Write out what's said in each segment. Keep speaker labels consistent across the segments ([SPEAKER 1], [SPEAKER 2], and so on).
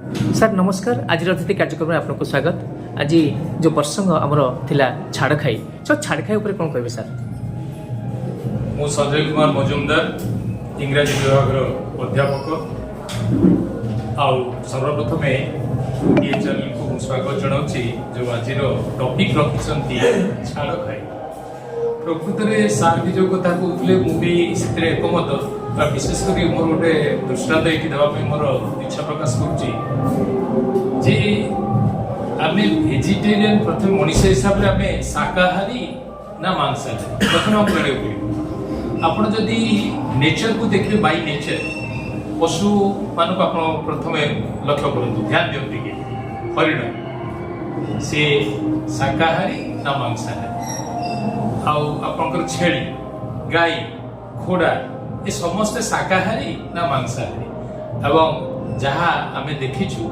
[SPEAKER 1] Sir नमस्कार। आज अतिथि कार्यक्रम में आपको स्वागत। आज जो प्रसंग आमर थिला छाड़खाई छाड़खाई ऊपर कौन कहबे सर?
[SPEAKER 2] मु संजय कुमार मजुमदार इंग्राजी विभाग अध्यापक आउ सर्वप्रथम ये चैनल को स्वागत जनाऊँगी जो आज टॉपिक रखिंट छाड़खाई। प्रकृत में सार भी जो कथा कहते मुझे एकमत विशेषकर मोर गोटे दृष्टांत ये देवाई मोर इच्छा प्रकाश करुच्ची आम भेजिटेरियन प्रथम मनीष हिसाब से आम शाकाहारी ना मांसाहारी प्रथम आम जाना पड़े। आपड़ जदि नेचर को देखिए बाय नेचर पशु मान को आप प्रथम लक्ष्य करूँ ध्यान दिखती कि हरिण से शाकाहारी ना मांसाहारी आपर छेली गाई घोड़ा ये समस्ते शाकाहारी ना मांसाहारी एवं जहाँ आम देखीचु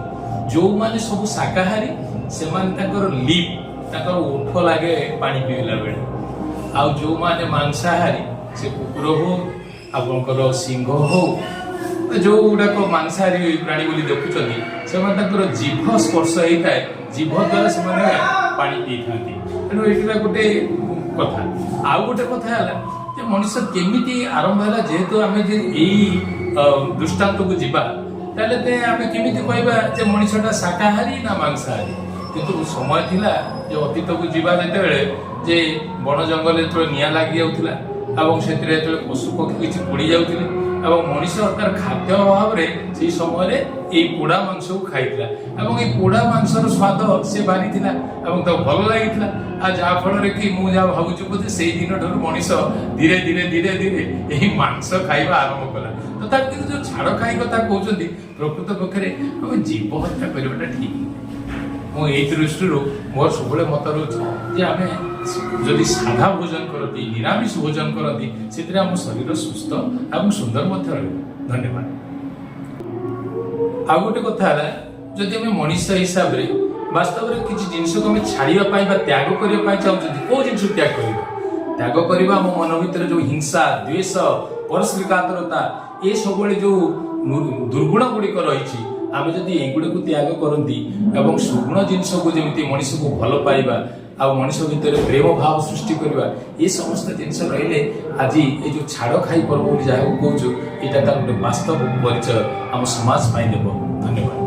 [SPEAKER 2] जो माने सब शाकाहारी से लिप ओठ लगे पानी पीला बेले आउ जो माने मांसाहारी से कुकुर हो आपंकर सिंह हो जो गुड़ाक मांसाहारी प्राणी बोली देखुं से जीभ स्पर्श होता है जीभ द्वारा से पानी पी था तेणु ये गोटे कथा आउ गोटे कथा है मनुष केमिति आरंभ है जेहेतु आम दृष्टांत को जीवा आम केमिति कहबा मनुष्यटा शाकाहारी ना मांसाहारी किंतु समय थिला जो अतीत को जीवा जे बन जंगल जो निया लगी जाऊला से पशु पक्षी किसी पोड़ी जाऊे मनीष तार खाद्य अभाव से समय ये पोड़ा मांस को खाई पोड़ा मांसर स्वाद से बारी तो भल लगी जहाँ फल कि मुझे भावुँ बोधे से दिन ठार मनीष धीरे धीरे धीरे धीरे यही मांस खाଇବା आरंभ कला तथा जो छाड़ खाई कथा कहते प्रकृत पक्षे आम जीव हत्या करवाटा ठीक मुझे दृष्टि मोर सब मत रोचे आम जदि साधा भोजन करती निरामिष भोजन करती से आम शरीर सुस्थ और सुंदर धन्यवाद। आ गोटे कथा जदि आम मनीष हिसाब से वास्तव में किसी जिनस को आम छाड़ा त्याग करने चाहते कौ जिन त्याग त्याग करवा आम मन भर जो हिंसा द्वेष परस्पर कातरता ये सब जो दुर्गुण गुड़िक रही आम जदि एगुड़ी को त्याग करती और सुगुण जिनस को जमी मनीष को भल पाइबा आ मनीष भीतर प्रेम भाव सृष्टि करवा ये समस्त जिनस रही आज ये जो छाड़ खाई पर्व जहाँ कहूँ यहाँ गोटे वास्तव परिचय आम समाज देव। धन्यवाद।